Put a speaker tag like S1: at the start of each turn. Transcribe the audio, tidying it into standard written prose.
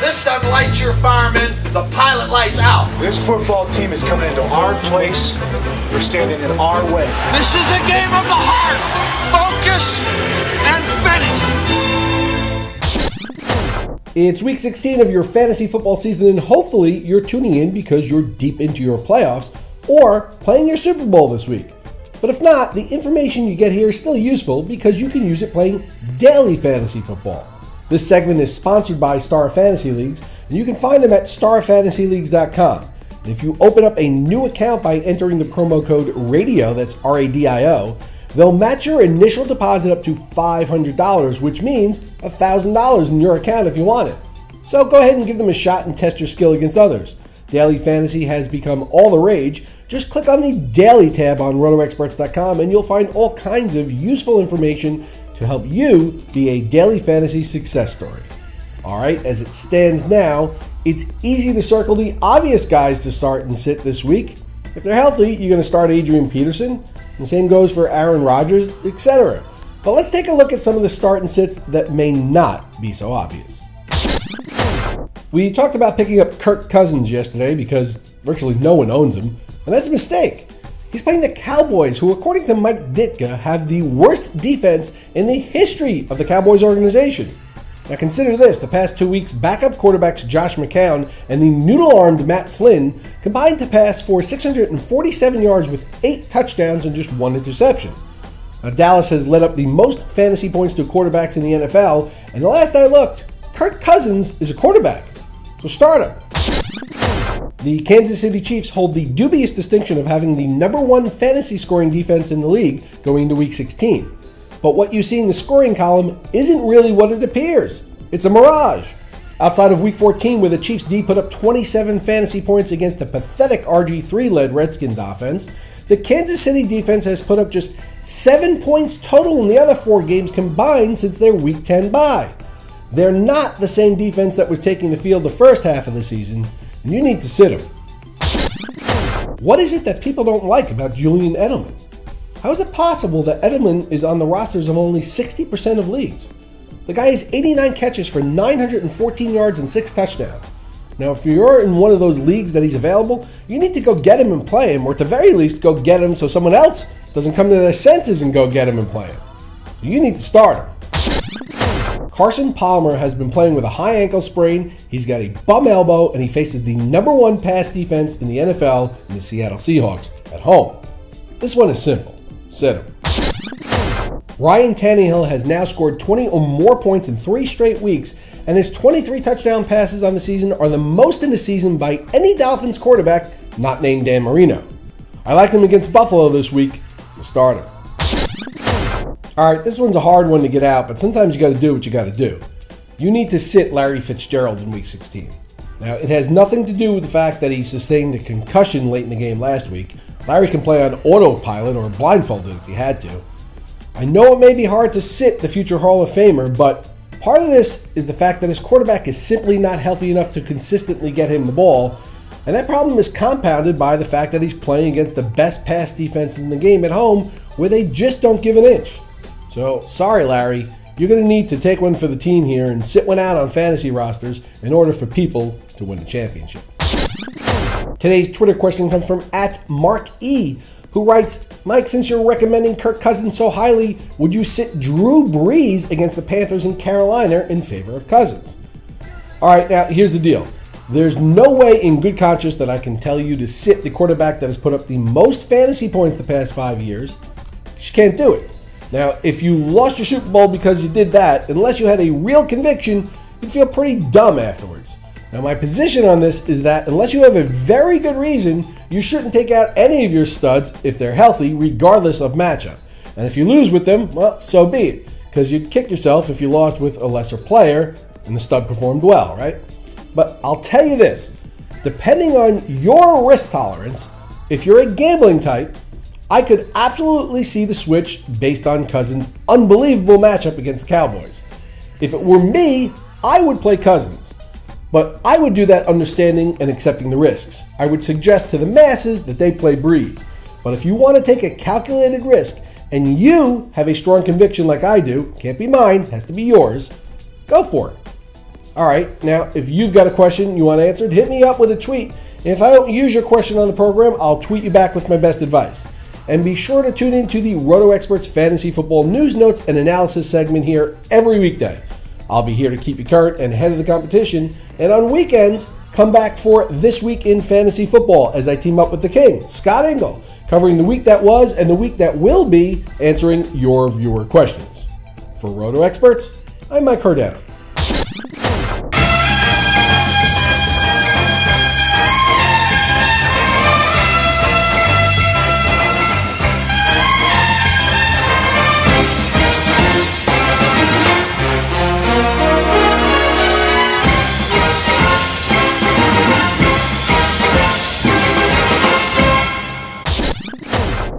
S1: This stuff lights your fireman, the pilot lights out.
S2: This football team is coming into our place. We're standing in our way.
S1: This is a game of the heart. Focus and finish.
S3: It's week 16 of your fantasy football season, and hopefully you're tuning in because you're deep into your playoffs or playing your Super Bowl this week. But if not, the information you get here is still useful because you can use it playing daily fantasy football. This segment is sponsored by Star Fantasy Leagues, and you can find them at starfantasyleagues.com. And if you open up a new account by entering the promo code RADIO, that's R-A-D-I-O, they'll match your initial deposit up to $500, which means $1,000 in your account if you want it. So go ahead and give them a shot and test your skill against others. Daily fantasy has become all the rage. Just click on the Daily tab on RotoExperts.com and you'll find all kinds of useful information to help you be a daily fantasy success story. Alright, as it stands now, it's easy to circle the obvious guys to start and sit this week. If they're healthy, you're going to start Adrian Peterson. The same goes for Aaron Rodgers, etc. But let's take a look at some of the start and sits that may not be so obvious. We talked about picking up Kirk Cousins yesterday because virtually no one owns him, and that's a mistake. He's playing the Cowboys, who according to Mike Ditka have the worst defense in the history of the Cowboys organization. Now consider this, the past 2 weeks, backup quarterbacks Josh McCown and the noodle-armed Matt Flynn combined to pass for 647 yards with 8 touchdowns and just 1 interception. Now Dallas has led up the most fantasy points to quarterbacks in the NFL, and the last I looked, Kirk Cousins is a quarterback. So start him. The Kansas City Chiefs hold the dubious distinction of having the #1 fantasy scoring defense in the league going into week 16. But what you see in the scoring column isn't really what it appears. It's a mirage. Outside of week 14, where the Chiefs D put up 27 fantasy points against the pathetic RG3-led Redskins offense, the Kansas City defense has put up just 7 points total in the other 4 games combined since their week 10 bye. They're not the same defense that was taking the field the first half of the season, and you need to sit them. What is it that people don't like about Julian Edelman? How is it possible that Edelman is on the rosters of only 60% of leagues? The guy has 89 catches for 914 yards and 6 touchdowns. Now, if you're in one of those leagues that he's available, you need to go get him and play him, or at the very least, go get him so someone else doesn't come to their senses and go get him and play him. So you need to start him. Carson Palmer has been playing with a high ankle sprain, he's got a bum elbow, and he faces the #1 pass defense in the NFL in the Seattle Seahawks at home. This one is simple. Sit him. Ryan Tannehill has now scored 20 or more points in 3 straight weeks, and his 23 touchdown passes on the season are the most in the season by any Dolphins quarterback not named Dan Marino. I like him against Buffalo this week, so start him. Alright, this one's a hard one to get out, but sometimes you got to do what you got to do. You need to sit Larry Fitzgerald in week 16. Now, it has nothing to do with the fact that he sustained a concussion late in the game last week. Larry can play on autopilot or blindfolded if he had to. I know it may be hard to sit the future Hall of Famer, but part of this is the fact that his quarterback is simply not healthy enough to consistently get him the ball, and that problem is compounded by the fact that he's playing against the best pass defense in the game at home, where they just don't give an inch. So, sorry Larry, you're going to need to take one for the team here and sit one out on fantasy rosters in order for people to win the championship. Today's Twitter question comes from @MarkE, who writes, Mike, since you're recommending Kirk Cousins so highly, would you sit Drew Brees against the Panthers in Carolina in favor of Cousins? Alright, now here's the deal. There's no way in good conscience that I can tell you to sit the quarterback that has put up the most fantasy points the past 5 years. You just can't do it. Now, if you lost your Super Bowl because you did that, unless you had a real conviction, you'd feel pretty dumb afterwards. Now, my position on this is that unless you have a very good reason, you shouldn't take out any of your studs if they're healthy, regardless of matchup. And if you lose with them, well, so be it, because you'd kick yourself if you lost with a lesser player and the stud performed well, right? But I'll tell you this, depending on your risk tolerance, if you're a gambling type, I could absolutely see the switch based on Cousins' unbelievable matchup against the Cowboys. If it were me, I would play Cousins. But I would do that understanding and accepting the risks. I would suggest to the masses that they play Brees. But if you want to take a calculated risk and you have a strong conviction like I do, can't be mine, has to be yours, go for it. All right, now if you've got a question you want answered, hit me up with a tweet. And if I don't use your question on the program, I'll tweet you back with my best advice. And be sure to tune in to the Roto Experts Fantasy Football News Notes and Analysis segment here every weekday. I'll be here to keep you current and ahead of the competition. And on weekends, come back for This Week in Fantasy Football as I team up with the King, Scott Engel, covering the week that was and the week that will be, answering your viewer questions. For Roto Experts, I'm Mike Cardano.